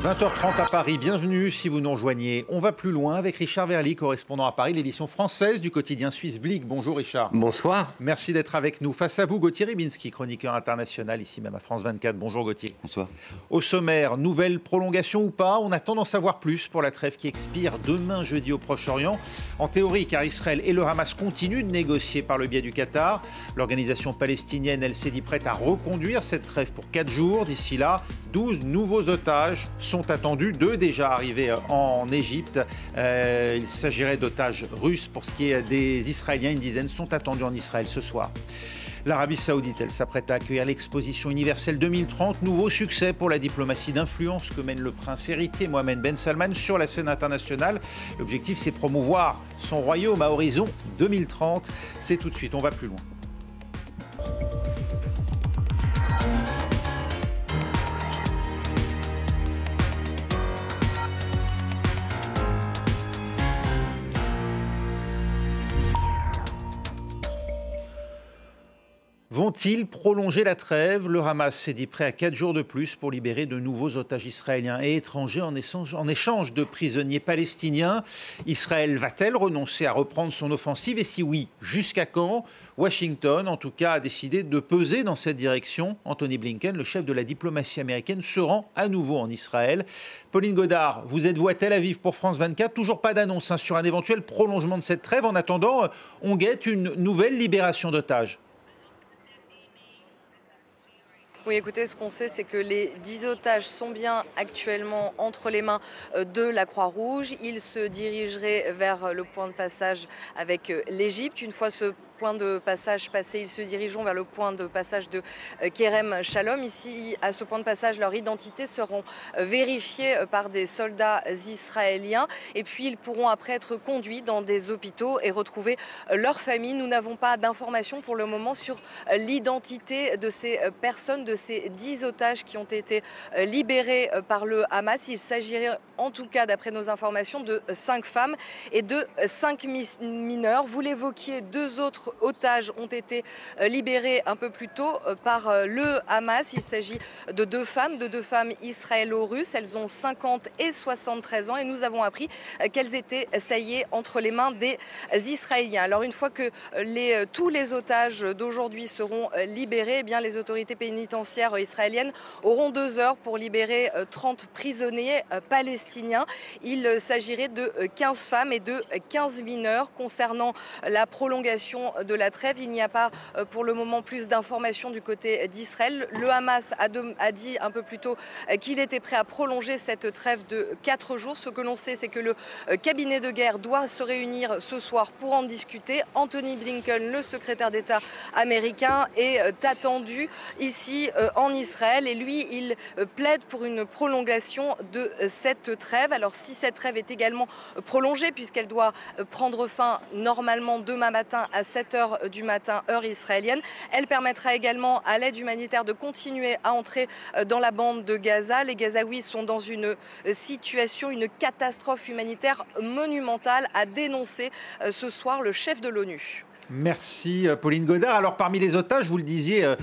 20h30 à Paris, bienvenue si vous nous rejoignez. On va plus loin avec Richard Verly, correspondant à Paris, l'édition française du quotidien suisse Blick. Bonjour Richard. Bonsoir. Merci d'être avec nous. Face à vous, Gauthier Ribinski, chroniqueur international, ici même à France 24. Bonjour Gauthier. Bonsoir. Au sommaire, nouvelle prolongation ou pas, on attend d'en savoir plus pour la trêve qui expire demain jeudi au Proche-Orient. En théorie, car Israël et le Hamas continuent de négocier par le biais du Qatar. L'organisation palestinienne, elle s'est dit prête à reconduire cette trêve pour 4 jours. D'ici là, 12 nouveaux otages sont attendus, 2 déjà arrivés en Égypte. Il s'agirait d'otages russes. Pour ce qui est des Israéliens, une dizaine sont attendus en Israël ce soir. L'Arabie Saoudite, elle s'apprête à accueillir l'exposition universelle 2030. Nouveau succès pour la diplomatie d'influence que mène le prince héritier Mohammed Ben Salman sur la scène internationale. L'objectif, c'est promouvoir son royaume à horizon 2030. C'est tout de suite, on va plus loin. Vont-ils prolonger la trêve? Le Hamas s'est dit prêt à 4 jours de plus pour libérer de nouveaux otages israéliens et étrangers en échange de prisonniers palestiniens. Israël va-t-elle renoncer à reprendre son offensive? Et si oui, jusqu'à quand? Washington, en tout cas, a décidé de peser dans cette direction. Anthony Blinken, le chef de la diplomatie américaine, se rend à nouveau en Israël. Pauline Godard, vous êtes-vous à Tel Aviv pour France 24? Toujours pas d'annonce sur un éventuel prolongement de cette trêve. En attendant, on guette une nouvelle libération d'otages. Oui, écoutez, ce qu'on sait, c'est que les 10 otages sont bien actuellement entre les mains de la Croix-Rouge. Ils se dirigeraient vers le point de passage avec l'Égypte. Une fois ce point de passage passé, ils se dirigeront vers le point de passage de Kerem Shalom. Ici, à ce point de passage, leurs identités seront vérifiées par des soldats israéliens. Et puis, ils pourront après être conduits dans des hôpitaux et retrouver leur famille. Nous n'avons pas d'informations pour le moment sur l'identité de ces personnes, de ces 10 otages qui ont été libérés par le Hamas. Il s'agirait en tout cas, d'après nos informations, de 5 femmes et de 5 mineurs. Vous l'évoquiez, 2 autres otages ont été libérés un peu plus tôt par le Hamas. Il s'agit de 2 femmes israélo-russes. Elles ont 50 et 73 ans et nous avons appris qu'elles étaient, ça y est, entre les mains des Israéliens. Alors une fois que tous les otages d'aujourd'hui seront libérés, eh bien, les autorités pénitentiaires israéliennes auront 2 heures pour libérer 30 prisonniers palestiniens. Il s'agirait de 15 femmes et de 15 mineurs. Concernant la prolongation de la trêve, il n'y a pas pour le moment plus d'informations du côté d'Israël. Le Hamas a dit un peu plus tôt qu'il était prêt à prolonger cette trêve de 4 jours. Ce que l'on sait, c'est que le cabinet de guerre doit se réunir ce soir pour en discuter. Anthony Blinken, le secrétaire d'État américain, est attendu ici en Israël et lui, il plaide pour une prolongation de cette trêve. Alors si cette trêve est également prolongée, puisqu'elle doit prendre fin normalement demain matin à 7h du matin, heure israélienne, elle permettra également à l'aide humanitaire de continuer à entrer dans la bande de Gaza. Les Gazaouis sont dans une situation, une catastrophe humanitaire monumentale, a dénoncé ce soir le chef de l'ONU. Merci Pauline Godard. Alors parmi les otages, vous le disiez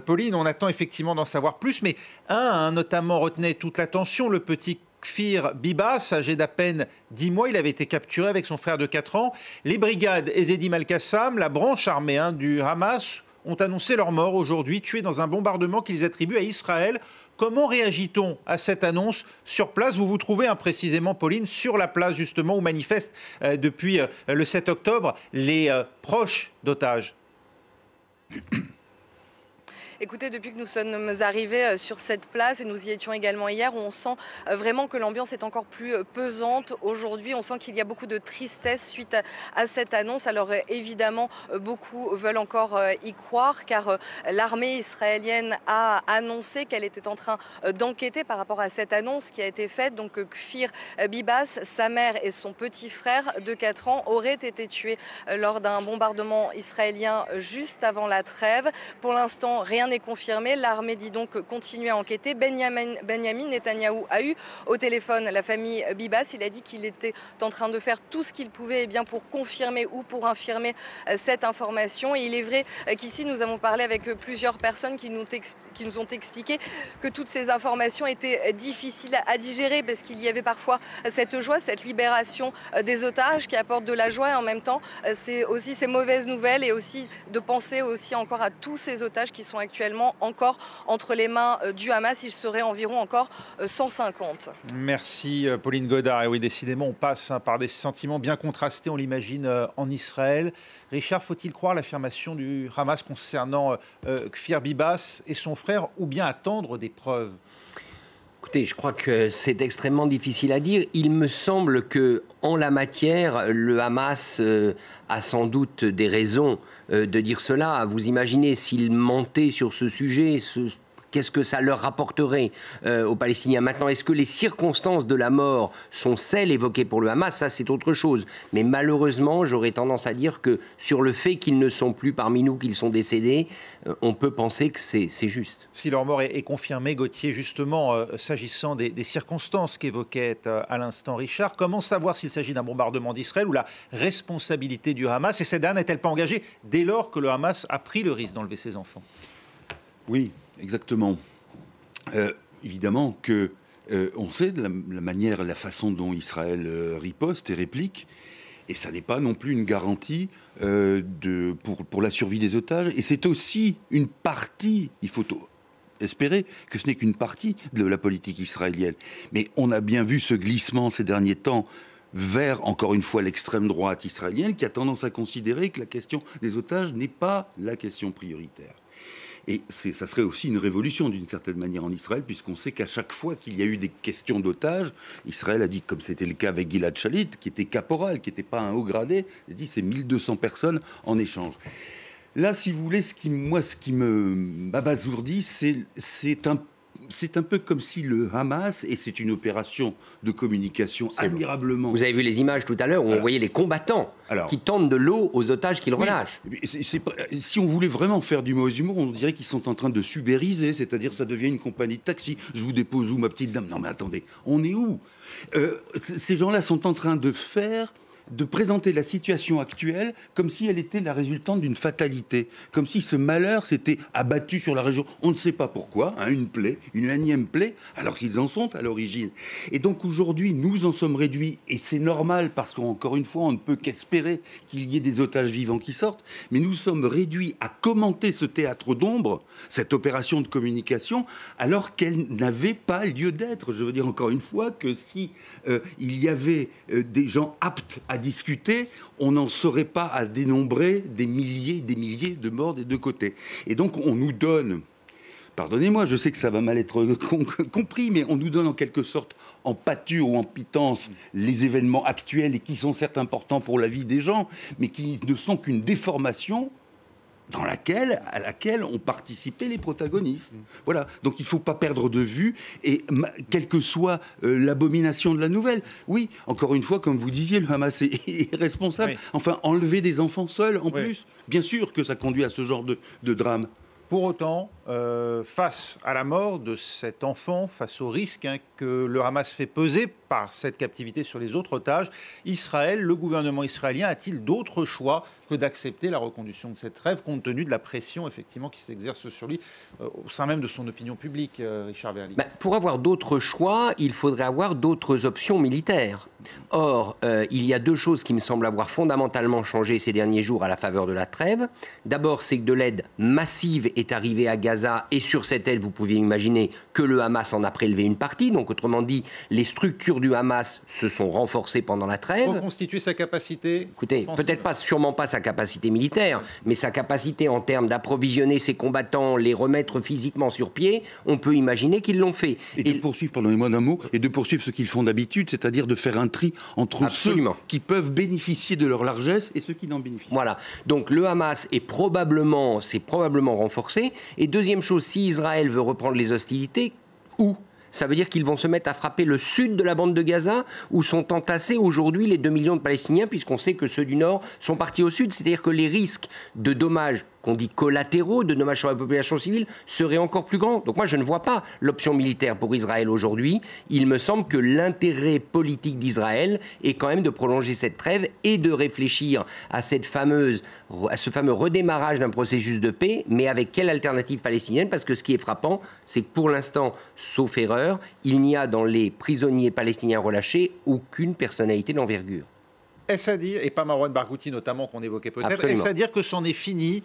Pauline, on attend effectivement d'en savoir plus, mais un notamment retenait toute l'attention, le petit Kfir Bibas, âgé d'à peine 10 mois, il avait été capturé avec son frère de 4 ans. Les brigades Ezedim Al-Qassam, la branche armée du Hamas, ont annoncé leur mort aujourd'hui, tués dans un bombardement qu'ils attribuent à Israël. Comment réagit-on à cette annonce sur place? Vous vous trouvez précisément, Pauline, sur la place justement où manifestent depuis le 7 octobre les proches d'otages. Écoutez, depuis que nous sommes arrivés sur cette place, et nous y étions également hier, on sent vraiment que l'ambiance est encore plus pesante aujourd'hui. On sent qu'il y a beaucoup de tristesse suite à cette annonce. Alors évidemment, beaucoup veulent encore y croire, car l'armée israélienne a annoncé qu'elle était en train d'enquêter par rapport à cette annonce qui a été faite. Donc Kfir Bibas, sa mère et son petit frère de 4 ans auraient été tués lors d'un bombardement israélien juste avant la trêve. Pour l'instant, rien est confirmé. L'armée dit donc continuer à enquêter. Benyamin Netanyahou a eu au téléphone la famille Bibas. Il a dit qu'il était en train de faire tout ce qu'il pouvait pour confirmer ou pour infirmer cette information. Et il est vrai qu'ici, nous avons parlé avec plusieurs personnes qui nous ont expliqué que toutes ces informations étaient difficiles à digérer parce qu'il y avait parfois cette joie, cette libération des otages qui apporte de la joie et en même temps, c'est aussi ces mauvaises nouvelles et aussi de penser aussi encore à tous ces otages qui sont actuellement encore entre les mains du Hamas. Il serait environ encore 150. Merci Pauline Godard. Et oui, décidément, on passe par des sentiments bien contrastés, on l'imagine, en Israël. Richard, faut-il croire l'affirmation du Hamas concernant Kfir Bibas et son frère ou bien attendre des preuves ? Écoutez, je crois que c'est extrêmement difficile à dire. Il me semble que, en la matière, le Hamas a sans doute des raisons de dire cela. Vous imaginez s'il mentait sur ce sujet, qu'est-ce que ça leur rapporterait aux Palestiniens? Maintenant, est-ce que les circonstances de la mort sont celles évoquées pour le Hamas? Ça, c'est autre chose. Mais malheureusement, j'aurais tendance à dire que sur le fait qu'ils ne sont plus parmi nous, qu'ils sont décédés, on peut penser que c'est juste. Si leur mort est confirmée, Gauthier, justement, s'agissant des circonstances qu'évoquait à l'instant Richard, comment savoir s'il s'agit d'un bombardement d'Israël ou la responsabilité du Hamas? Et cette dernière n'est-elle pas engagée dès lors que le Hamas a pris le risque d'enlever ses enfants? Oui, exactement. Évidemment que on sait de la manière, la façon dont Israël riposte et réplique, et ça n'est pas non plus une garantie pour la survie des otages. Et c'est aussi une partie, il faut espérer que ce n'est qu'une partie de la politique israélienne. Mais on a bien vu ce glissement ces derniers temps vers, encore une fois, l'extrême droite israélienne qui a tendance à considérer que la question des otages n'est pas la question prioritaire. Et ça serait aussi une révolution d'une certaine manière en Israël, puisqu'on sait qu'à chaque fois qu'il y a eu des questions d'otages, Israël a dit, comme c'était le cas avec Gilad Shalit, qui était caporal, qui n'était pas un haut gradé, il a dit c'est 1200 personnes en échange. Là, si vous voulez, ce qui m'abasourdit, c'est un peu comme si le Hamas, et c'est une opération de communication admirablement... Vous avez vu les images tout à l'heure où on voyait les combattants qui tendent de l'eau aux otages qu'ils relâchent. Si on voulait vraiment faire du mauvais humour, on dirait qu'ils sont en train de subériser, c'est-à-dire ça devient une compagnie de taxi. Je vous dépose où, ma petite dame? Non mais attendez, on est où? Ces gens-là sont en train de présenter la situation actuelle comme si elle était la résultante d'une fatalité, comme si ce malheur s'était abattu sur la région. On ne sait pas pourquoi, une plaie, une énième plaie, alors qu'ils en sont à l'origine. Et donc aujourd'hui, nous en sommes réduits, et c'est normal parce qu'encore une fois, on ne peut qu'espérer qu'il y ait des otages vivants qui sortent, mais nous sommes réduits à commenter ce théâtre d'ombre, cette opération de communication, alors qu'elle n'avait pas lieu d'être. Je veux dire encore une fois que si il y avait des gens aptes à discuter, on n'en saurait pas à dénombrer des milliers de morts des deux côtés. Et donc on nous donne, pardonnez-moi, je sais que ça va mal être compris, mais on nous donne en quelque sorte en pâture ou en pitance les événements actuels et qui sont certes importants pour la vie des gens, mais qui ne sont qu'une déformation à laquelle ont participé les protagonistes. Voilà. Donc il ne faut pas perdre de vue, et quelle que soit l'abomination de la nouvelle, oui, encore une fois, comme vous disiez, le Hamas est responsable. Oui. Enfin, enlever des enfants seuls, en plus, bien sûr que ça conduit à ce genre de drame. Pour autant, face à la mort de cet enfant, face au risque que le Hamas fait peser par cette captivité sur les autres otages, le gouvernement israélien a-t-il d'autres choix que d'accepter la reconduction de cette trêve, compte tenu de la pression effectivement qui s'exerce sur lui au sein même de son opinion publique, Richard Verly? Pour avoir d'autres choix, il faudrait avoir d'autres options militaires. Or, il y a deux choses qui me semblent avoir fondamentalement changé ces derniers jours à la faveur de la trêve. D'abord, c'est que de l'aide massive est arrivée à Gaza, et sur cette aide, vous pouvez imaginer que le Hamas en a prélevé une partie. Donc, autrement dit, les structures du Hamas se sont renforcées pendant la trêve. Reconstituer sa capacité? Écoutez, peut-être pas, sûrement pas sa capacité militaire, mais sa capacité en termes d'approvisionner ses combattants, les remettre physiquement sur pied, on peut imaginer qu'ils l'ont fait. Et de poursuivre, pardonnez-moi d'un mot, et de poursuivre ce qu'ils font d'habitude, c'est-à-dire de faire un tri entre ceux qui peuvent bénéficier de leur largesse et ceux qui n'en bénéficient pas. Voilà. Donc le Hamas s'est probablement renforcé. Et deuxième chose, si Israël veut reprendre les hostilités, où ? Ça veut dire qu'ils vont se mettre à frapper le sud de la bande de Gaza, où sont entassés aujourd'hui les 2 millions de Palestiniens, puisqu'on sait que ceux du nord sont partis au sud. C'est-à-dire que les risques de dommages qu'on dit collatéraux de dommages sur la population civile seraient encore plus grands. Donc moi, je ne vois pas l'option militaire pour Israël aujourd'hui. Il me semble que l'intérêt politique d'Israël est quand même de prolonger cette trêve et de réfléchir à ce fameux redémarrage d'un processus de paix, mais avec quelle alternative palestinienne? Parce que ce qui est frappant, c'est que pour l'instant, sauf erreur, il n'y a dans les prisonniers palestiniens relâchés aucune personnalité d'envergure. Est-ce à dire, et pas Marwan Barghouti notamment qu'on évoquait peut-être, Absolument. est-ce à dire que c'en est fini,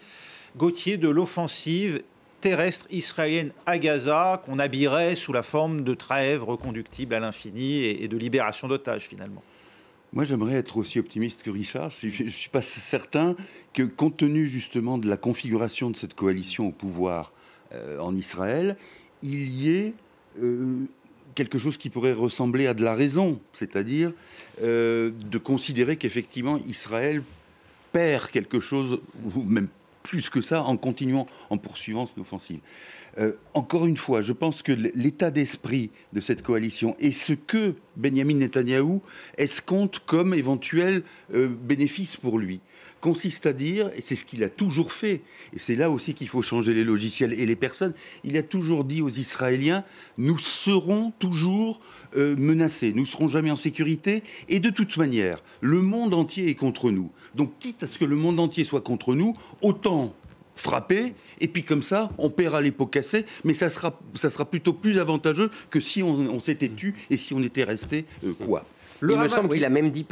Gauthier, de l'offensive terrestre israélienne à Gaza, qu'on habillerait sous la forme de trêve reconductible à l'infini et de libération d'otages finalement? Moi, j'aimerais être aussi optimiste que Richard. Je ne suis pas certain que, compte tenu justement de la configuration de cette coalition au pouvoir en Israël, il y ait quelque chose qui pourrait ressembler à de la raison, c'est-à-dire de considérer qu'effectivement Israël perd quelque chose, ou même plus que ça, en continuant, en poursuivant son offensive. Encore une fois, je pense que l'état d'esprit de cette coalition et ce que Benyamin Netanyahou escompte comme éventuel bénéfice pour lui consiste à dire, et c'est ce qu'il a toujours fait, et c'est là aussi qu'il faut changer les logiciels et les personnes, il a toujours dit aux Israéliens, nous serons toujours menacés, nous ne serons jamais en sécurité, et de toute manière, le monde entier est contre nous. Donc quitte à ce que le monde entier soit contre nous, autant frapper, et puis comme ça, on paiera les pots cassés, mais ça sera plutôt plus avantageux que si on s'était tu et si on était resté quoi. Il me semble qu'il a même dit,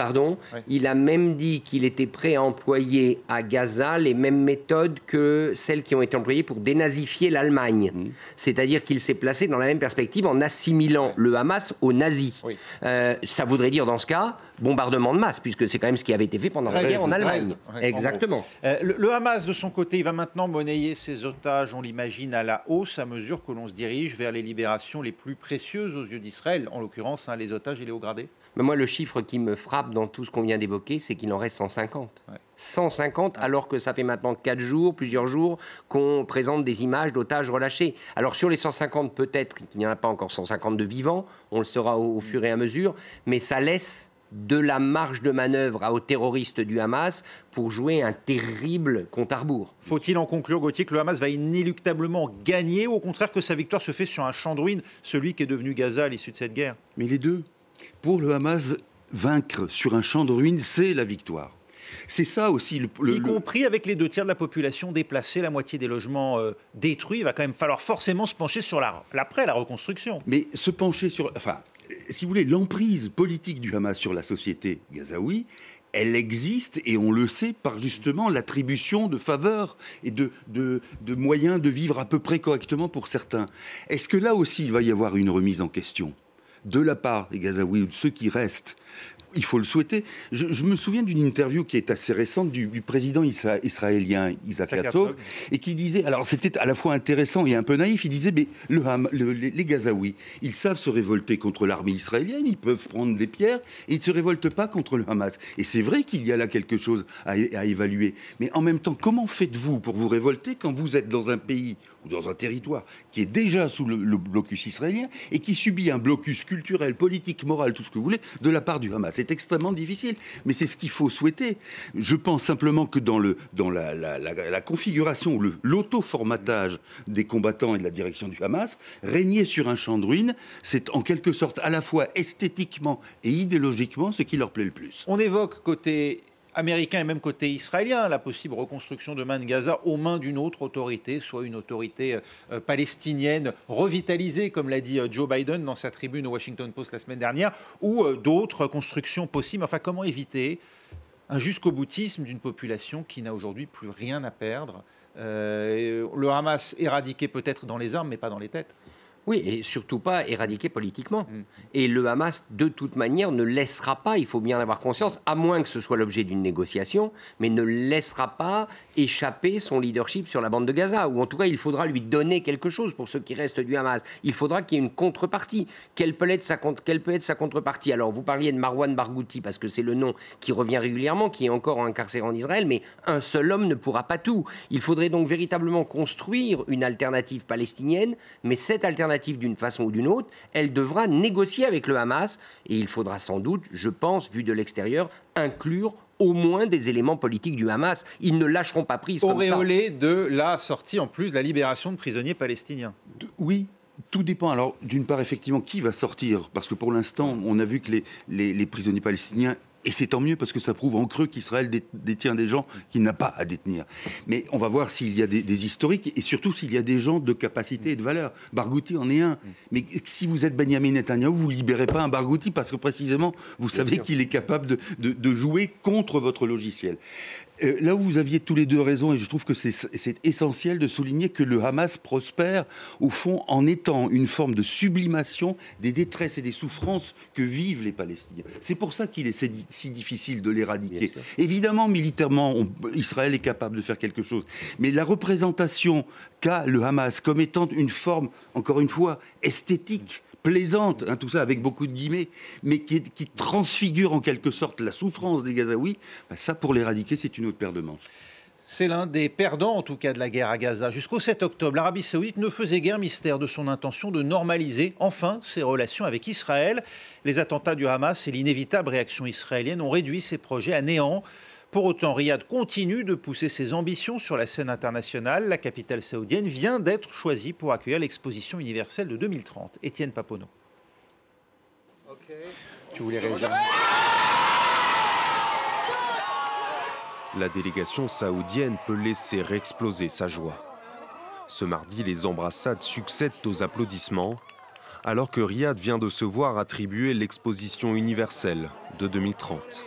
il a même dit qu'il était prêt à employer à Gaza les mêmes méthodes que celles qui ont été employées pour dénazifier l'Allemagne. C'est-à-dire qu'il s'est placé dans la même perspective en assimilant le Hamas aux nazis. Oui. Ça voudrait dire, dans ce cas, bombardement de masse, puisque c'est quand même ce qui avait été fait pendant la guerre en Allemagne. Exactement. Le Hamas, de son côté, il va maintenant monnayer ses otages, on l'imagine, à la hausse, à mesure que l'on se dirige vers les libérations les plus précieuses aux yeux d'Israël, en l'occurrence les otages et les hauts gradés. Mais moi, le chiffre qui me frappe dans tout ce qu'on vient d'évoquer, c'est qu'il en reste 150. Ouais. 150, alors que ça fait maintenant 4 jours, plusieurs jours, qu'on présente des images d'otages relâchés. Alors sur les 150, peut-être qu'il n'y en a pas encore 150 de vivants, on le saura au fur et à mesure, mais ça laisse de la marge de manœuvre aux terroristes du Hamas pour jouer un terrible compte à rebours. Faut-il en conclure, Gauthier, que le Hamas va inéluctablement gagner, ou au contraire que sa victoire se fait sur un champ de ruines, celui qui est devenu Gaza à l'issue de cette guerre? Mais les deux. Pour le Hamas, vaincre sur un champ de ruines, c'est la victoire. C'est ça aussi y compris avec les 2/3 de la population déplacée, la moitié des logements détruits. Il va quand même falloir forcément se pencher sur l'après, la reconstruction. Mais se pencher sur... Enfin, si vous voulez, l'emprise politique du Hamas sur la société gazaoui, elle existe, et on le sait, par justement l'attribution de faveurs et de moyens de vivre à peu près correctement pour certains. Est-ce que là aussi, il va y avoir une remise en question de la part des Gazaouis ou de ceux qui restent? Il faut le souhaiter. Je me souviens d'une interview qui est assez récente du président israélien Isaac Herzog, et qui disait, alors c'était à la fois intéressant et un peu naïf, il disait, mais les Gazaouis, ils savent se révolter contre l'armée israélienne, ils peuvent prendre des pierres, et ils ne se révoltent pas contre le Hamas. Et c'est vrai qu'il y a là quelque chose à évaluer. Mais en même temps, comment faites-vous pour vous révolter quand vous êtes dans un pays ou dans un territoire qui est déjà sous le blocus israélien et qui subit un blocus culturel, politique, moral, tout ce que vous voulez, de la part du Hamas? C'est extrêmement difficile, mais c'est ce qu'il faut souhaiter. Je pense simplement que dans la configuration ou l'auto-formatage des combattants et de la direction du Hamas, régner sur un champ de ruines, c'est en quelque sorte à la fois esthétiquement et idéologiquement ce qui leur plaît le plus. On évoque côté américain et même côté israélien, la possible reconstruction demain de Gaza aux mains d'une autre autorité, soit une autorité palestinienne revitalisée, comme l'a dit Joe Biden dans sa tribune au Washington Post la semaine dernière, ou d'autres constructions possibles. Enfin, comment éviter un jusqu'au-boutisme d'une population qui n'a aujourd'hui plus rien à perdre? Le Hamas éradiqué peut-être dans les armes, mais pas dans les têtes. Oui, et surtout pas éradiqué politiquement. Et le Hamas, de toute manière, ne laissera pas, il faut bien en avoir conscience, à moins que ce soit l'objet d'une négociation, mais ne laissera pas échapper son leadership sur la bande de Gaza. Ou en tout cas, il faudra lui donner quelque chose pour ceux qui restent du Hamas. Il faudra qu'il y ait une contrepartie. Quelle peut être sa contrepartie? Alors, vous parliez de Marwan Barghouti, parce que c'est le nom qui revient régulièrement, qui est encore incarcéré en Israël, mais un seul homme ne pourra pas tout. Il faudrait donc véritablement construire une alternative palestinienne, mais cette alternative, d'une façon ou d'une autre, elle devra négocier avec le Hamas, et il faudra sans doute, je pense, vu de l'extérieur, inclure au moins des éléments politiques du Hamas. Ils ne lâcheront pas prise comme ça. Auréolé de la sortie, en plus, de la libération de prisonniers palestiniens. Oui. Tout dépend. Alors, d'une part, effectivement, qui va sortir? Parce que pour l'instant, on a vu que les prisonniers palestiniens, et c'est tant mieux parce que ça prouve en creux qu'Israël détient des gens qu'il n'a pas à détenir. Mais on va voir s'il y a des historiques et surtout s'il y a des gens de capacité et de valeur. Barghouti en est un. Mais si vous êtes Benyamin Netanyahou, vous ne libérez pas un Barghouti parce que précisément, vous savez qu'il est capable de jouer contre votre logiciel. Là où vous aviez tous les deux raison, et je trouve que c'est essentiel de souligner que le Hamas prospère, au fond, en étant une forme de sublimation des détresses et des souffrances que vivent les Palestiniens. C'est pour ça qu'il est si difficile de l'éradiquer. Évidemment, militairement, Israël est capable de faire quelque chose. Mais la représentation qu'a le Hamas comme étant une forme, encore une fois, esthétique, plaisante, hein, tout ça avec beaucoup de guillemets, mais qui transfigure en quelque sorte la souffrance des Gazaouis, ben ça, pour l'éradiquer, c'est une autre paire de manches. C'est l'un des perdants, en tout cas, de la guerre à Gaza. Jusqu'au 7 octobre, l'Arabie saoudite ne faisait guère mystère de son intention de normaliser, enfin, ses relations avec Israël. Les attentats du Hamas et l'inévitable réaction israélienne ont réduit ses projets à néant. Pour autant, Riyad continue de pousser ses ambitions sur la scène internationale. La capitale saoudienne vient d'être choisie pour accueillir l'exposition universelle de 2030. Étienne Papono. Tu voulais réagir? La délégation saoudienne peut laisser exploser sa joie. Ce mardi, les embrassades succèdent aux applaudissements, alors que Riyad vient de se voir attribuer l'exposition universelle de 2030.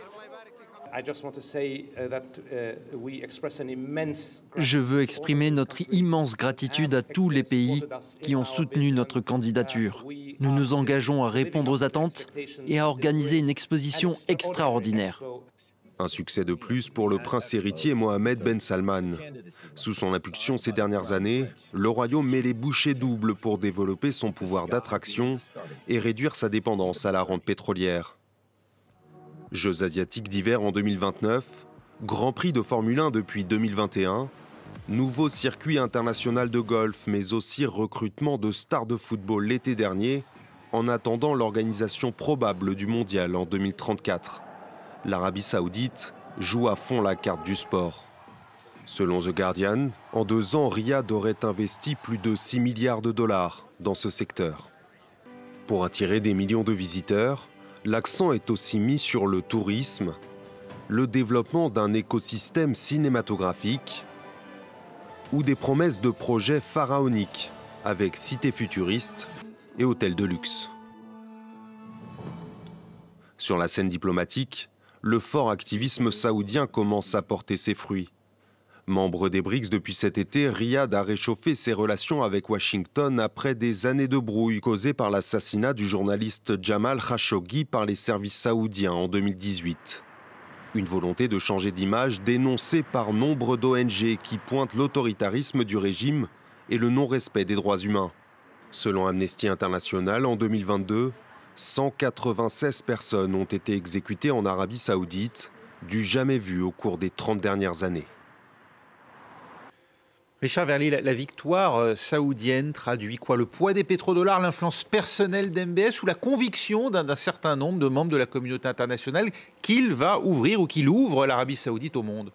Je veux exprimer notre immense gratitude à tous les pays qui ont soutenu notre candidature. Nous nous engageons à répondre aux attentes et à organiser une exposition extraordinaire. Un succès de plus pour le prince héritier Mohammed Ben Salman. Sous son impulsion ces dernières années, le royaume met les bouchées doubles pour développer son pouvoir d'attraction et réduire sa dépendance à la rente pétrolière. Jeux asiatiques d'hiver en 2029, Grand Prix de Formule 1 depuis 2021, nouveau circuit international de golf, mais aussi recrutement de stars de football l'été dernier, en attendant l'organisation probable du mondial en 2034. L'Arabie saoudite joue à fond la carte du sport. Selon The Guardian, en 2 ans, Riyad aurait investi plus de 6 milliards de dollars dans ce secteur. Pour attirer des millions de visiteurs, l'accent est aussi mis sur le tourisme, le développement d'un écosystème cinématographique ou des promesses de projets pharaoniques avec cités futuristes et hôtels de luxe. Sur la scène diplomatique, le fort activisme saoudien commence à porter ses fruits. Membre des BRICS depuis cet été, Riyad a réchauffé ses relations avec Washington après des années de brouille causées par l'assassinat du journaliste Jamal Khashoggi par les services saoudiens en 2018. Une volonté de changer d'image dénoncée par nombre d'ONG qui pointent l'autoritarisme du régime et le non-respect des droits humains. Selon Amnesty International, en 2022, 196 personnes ont été exécutées en Arabie saoudite, du jamais vu au cours des 30 dernières années. Richard Verly, la victoire saoudienne traduit quoi? Le poids des pétrodollars, l'influence personnelle d'MBS ou la conviction d'un certain nombre de membres de la communauté internationale qu'il va ouvrir ou qu'il ouvre l'Arabie saoudite au monde?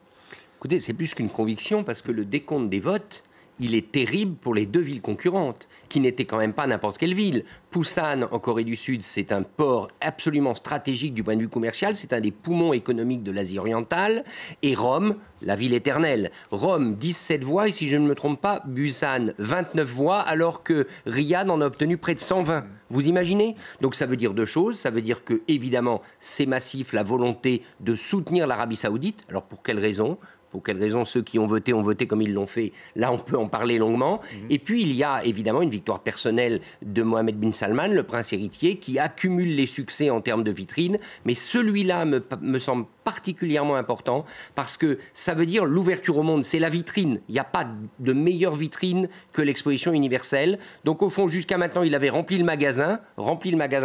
Écoutez, c'est plus qu'une conviction parce que le décompte des votes, il est terrible pour les 2 villes concurrentes, qui n'étaient quand même pas n'importe quelle ville. Busan, en Corée du Sud, c'est un port absolument stratégique du point de vue commercial, c'est un des poumons économiques de l'Asie orientale. Et Rome, la ville éternelle. Rome, 17 voix, et si je ne me trompe pas, Busan, 29 voix, alors que Riyad en a obtenu près de 120. Vous imaginez? Donc ça veut dire 2 choses. Ça veut dire que, évidemment, c'est massif, la volonté de soutenir l'Arabie saoudite. Alors pour quelles raisons? Pour quelles raisons ceux qui ont voté comme ils l'ont fait? Là, on peut en parler longuement. Et puis, il y a évidemment une victoire personnelle de Mohammed bin Salman, le prince héritier, qui accumule les succès en termes de vitrine. Mais celui-là me semble particulièrement important parce que ça veut dire l'ouverture au monde, c'est la vitrine. Il n'y a pas de meilleure vitrine que l'exposition universelle. Donc, au fond, jusqu'à maintenant, il avait rempli le magasin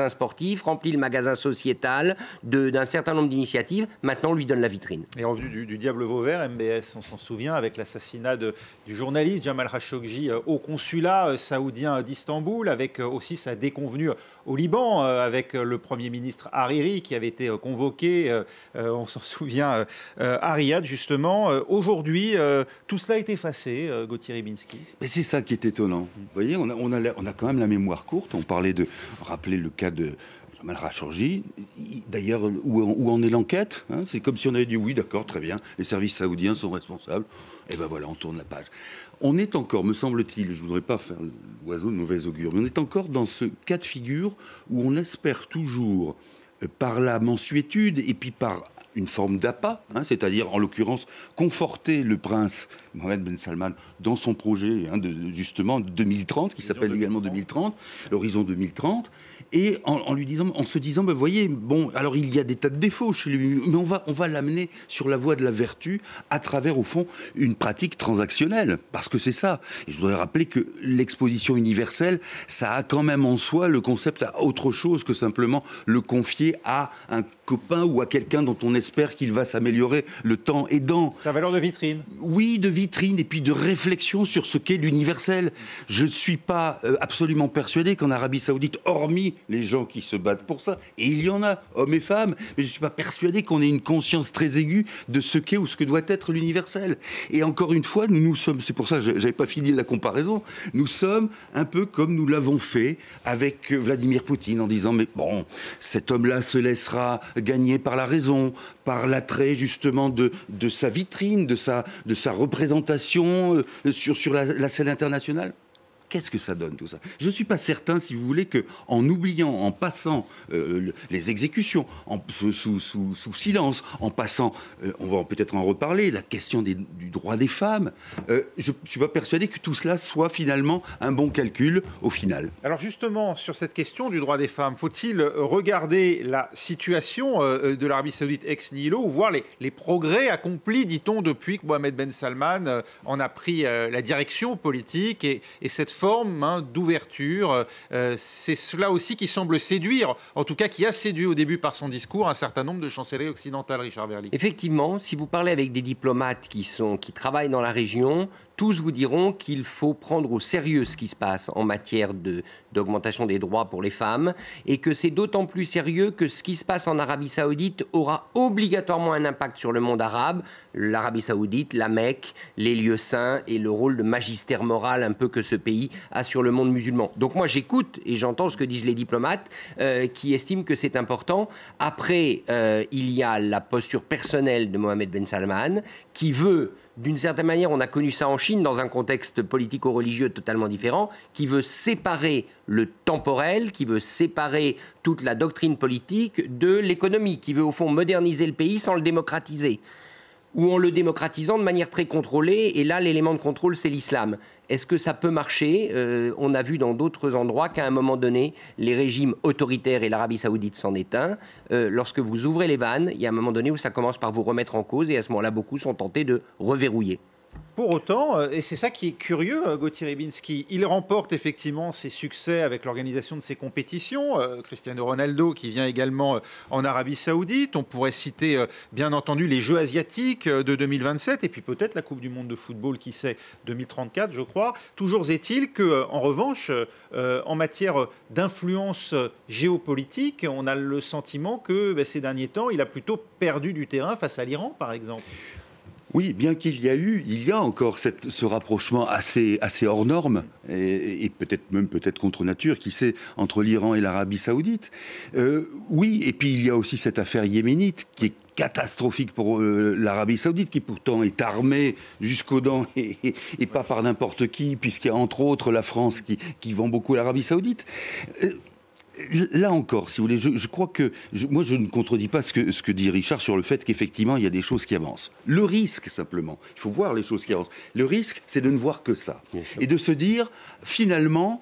sportif, rempli le magasin sociétal d'un certain nombre d'initiatives. Maintenant, on lui donne la vitrine. Et revenu du diable Vauvert, MBS, on s'en souvient, avec l'assassinat du journaliste Jamal Khashoggi au consulat saoudien d'Istanbul, avec aussi sa déconvenue au Liban, avec le Premier ministre Hariri qui avait été convoqué, on s'en souvient, à Riyad justement. Aujourd'hui, tout cela est effacé, Gauthier Rybinski. Mais c'est ça qui est étonnant. Vous voyez, on a quand même la mémoire courte. On parlait de rappeler le cas de Jamal Khashoggi. D'ailleurs, où en est l'enquête, hein? C'est comme si on avait dit oui, d'accord, très bien, les services saoudiens sont responsables. Et ben voilà, on tourne la page. On est encore, me semble-t-il, je ne voudrais pas faire l'oiseau de mauvaise augure, mais on est encore dans ce cas de figure où on espère toujours, par la mansuétude et puis par une forme d'appât, hein, c'est-à-dire en l'occurrence conforter le prince Mohammed Ben Salman dans son projet justement 2030, qui s'appelle également 2030, l'horizon 2030, et en lui disant, en se disant, ben voyez, bon, alors il y a des tas de défauts chez lui, mais on va l'amener sur la voie de la vertu à travers, au fond, une pratique transactionnelle, parce que c'est ça. Et je voudrais rappeler que l'exposition universelle, ça a quand même en soi le concept à autre chose que simplement le confier à un copain ou à quelqu'un dont on espère qu'il va s'améliorer le temps aidant. Sa valeur de vitrine. Oui, de vitrine et puis de réflexion sur ce qu'est l'universel. Je ne suis pas absolument persuadé qu'en Arabie Saoudite, hormis les gens qui se battent pour ça, et il y en a, hommes et femmes, mais je ne suis pas persuadé qu'on ait une conscience très aiguë de ce qu'est ou ce que doit être l'universel. Et encore une fois, nous sommes, c'est pour ça que je n'avais pas fini la comparaison, nous sommes un peu comme nous l'avons fait avec Vladimir Poutine en disant, mais bon, cet homme-là se laissera gagner par la raison, par l'attrait justement de sa vitrine, de sa représentation sur la scène internationale. Qu'est-ce que ça donne tout ça? Je ne suis pas certain, si vous voulez, qu'en oubliant, en passant les exécutions sous silence, en passant, on va peut-être en reparler, la question du droit des femmes, je ne suis pas persuadé que tout cela soit finalement un bon calcul au final. Alors justement, sur cette question du droit des femmes, faut-il regarder la situation de l'Arabie Saoudite ex nihilo ou voir les progrès accomplis, dit-on, depuis que Mohammed Ben Salman en a pris la direction politique et cette forme d'ouverture, c'est cela aussi qui semble séduire, en tout cas qui a séduit au début par son discours un certain nombre de chancelleries occidentales, Richard Verly. Effectivement, si vous parlez avec des diplomates qui travaillent dans la région, tous vous diront qu'il faut prendre au sérieux ce qui se passe en matière d'augmentation des droits pour les femmes et que c'est d'autant plus sérieux que ce qui se passe en Arabie Saoudite aura obligatoirement un impact sur le monde arabe, l'Arabie Saoudite, la Mecque, les lieux saints et le rôle de magistère moral un peu que ce pays a sur le monde musulman. Donc moi j'écoute et j'entends ce que disent les diplomates qui estiment que c'est important. Après, il y a la posture personnelle de Mohammed Ben Salman qui veut, d'une certaine manière, on a connu ça en Chine dans un contexte politico-religieux totalement différent, qui veut séparer le temporel, qui veut séparer toute la doctrine politique de l'économie, qui veut au fond moderniser le pays sans le démocratiser, ou en le démocratisant de manière très contrôlée, et là l'élément de contrôle c'est l'islam. Est-ce que ça peut marcher? On a vu dans d'autres endroits qu'à un moment donné, les régimes autoritaires, et l'Arabie Saoudite s'en est un, lorsque vous ouvrez les vannes, il y a un moment donné où ça commence par vous remettre en cause, et à ce moment-là, beaucoup sont tentés de reverrouiller. Pour autant, et c'est ça qui est curieux, Gauthier Rybinski, il remporte effectivement ses succès avec l'organisation de ses compétitions. Cristiano Ronaldo qui vient également en Arabie Saoudite. On pourrait citer bien entendu les Jeux asiatiques de 2027 et puis peut-être la Coupe du Monde de football, qui sait, 2034 je crois. Toujours est-il qu'en revanche, en matière d'influence géopolitique, on a le sentiment que ces derniers temps, il a plutôt perdu du terrain face à l'Iran par exemple. Oui, bien qu'il y a encore ce rapprochement assez hors norme et peut-être contre nature, qui sait, entre l'Iran et l'Arabie Saoudite. Oui, et puis il y a aussi cette affaire yéménite qui est catastrophique pour l'Arabie Saoudite, qui pourtant est armée jusqu'aux dents et pas par n'importe qui, puisqu'il y a entre autres la France qui vend beaucoup l'Arabie Saoudite. Là encore, si vous voulez, je crois que moi je ne contredis pas ce que dit Richard sur le fait qu'effectivement il y a des choses qui avancent. Le risque simplement, il faut voir les choses qui avancent. Le risque, c'est de ne voir que ça et de se dire finalement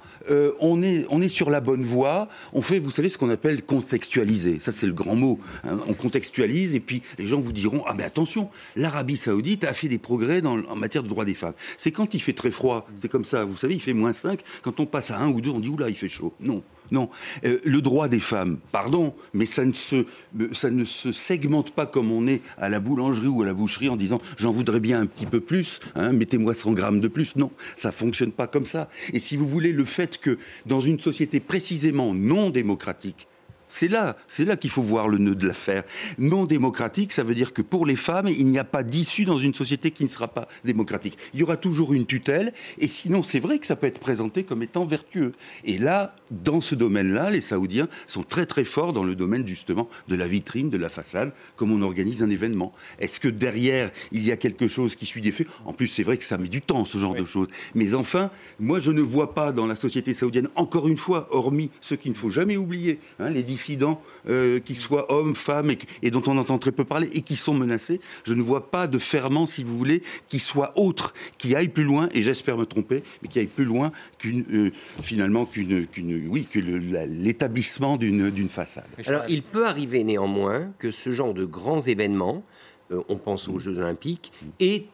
on est sur la bonne voie. On fait, vous savez, ce qu'on appelle contextualiser. Ça c'est le grand mot. Hein. On contextualise et puis les gens vous diront ah mais attention, l'Arabie Saoudite a fait des progrès en matière de droits des femmes. C'est quand il fait très froid, c'est comme ça. Vous savez, il fait -5. Quand on passe à 1 ou 2, on dit oula, il fait chaud. Non. Non. Le droit des femmes, pardon, mais ça ne se segmente pas comme on est à la boulangerie ou à la boucherie en disant « j'en voudrais bien un petit peu plus, hein, mettez-moi 100 grammes de plus ». Non, ça ne fonctionne pas comme ça. Et si vous voulez, le fait que dans une société précisément non démocratique, c'est là qu'il faut voir le nœud de l'affaire. Non démocratique, ça veut dire que pour les femmes, il n'y a pas d'issue dans une société qui ne sera pas démocratique. Il y aura toujours une tutelle, et sinon, c'est vrai que ça peut être présenté comme étant vertueux. Et là, dans ce domaine-là, les Saoudiens sont très très forts dans le domaine justement de la vitrine, de la façade, comme on organise un événement. Est-ce que derrière, il y a quelque chose qui suit des faits? En plus, c'est vrai que ça met du temps, ce genre de choses. Mais enfin, moi, je ne vois pas dans la société saoudienne, encore une fois, hormis ceux qu'il ne faut jamais oublier, hein, les dissidents, qu'ils soient hommes, femmes, et dont on entend très peu parler, et qui sont menacés, je ne vois pas de ferment, si vous voulez, qui soit autre, qui aille plus loin, et j'espère me tromper, mais qui aille plus loin que l'établissement d'une façade. Alors, il peut arriver néanmoins que ce genre de grands événements, on pense aux Jeux Olympiques, ait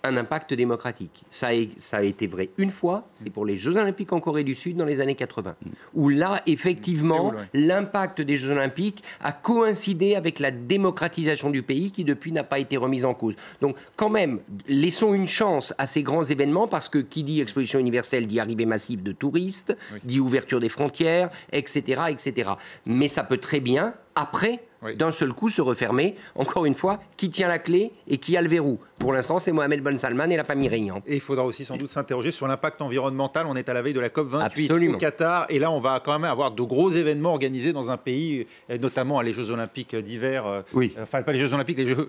un impact démocratique. Ça a été vrai une fois, c'est pour les Jeux Olympiques en Corée du Sud dans les années 80, où là, effectivement, l'impact des Jeux Olympiques a coïncidé avec la démocratisation du pays qui, depuis, n'a pas été remise en cause. Donc, quand même, laissons une chance à ces grands événements, parce que qui dit exposition universelle dit arrivée massive de touristes, dit ouverture des frontières, etc., etc. Mais ça peut très bien, après, d'un seul coup, se refermer. Encore une fois, qui tient la clé et qui a le verrou? Pour l'instant, c'est Mohamed Ben Salman et la famille régnante. Et il faudra aussi sans doute s'interroger sur l'impact environnemental. On est à la veille de la COP28 Absolument. au Qatar. Et là, on va quand même avoir de gros événements organisés dans un pays, notamment les Jeux Olympiques d'hiver. Enfin, pas les Jeux Olympiques, les Jeux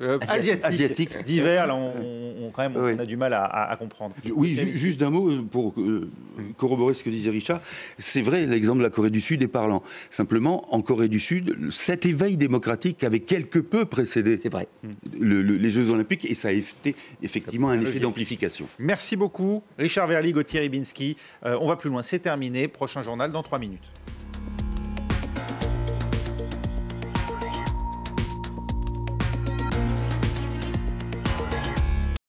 asiatiques d'hiver. Là, on a du mal à comprendre. Oui, juste d'un mot pour corroborer ce que disait Richard. C'est vrai, l'exemple de la Corée du Sud est parlant. Simplement, en Corée du Sud, cet éveil démocratique avait quelque peu précédé les Jeux Olympiques, et ça a été effectivement un effet d'amplification. Merci beaucoup, Richard Verly, Gauthier Ribinski. On va plus loin, c'est terminé. Prochain journal dans 3 minutes.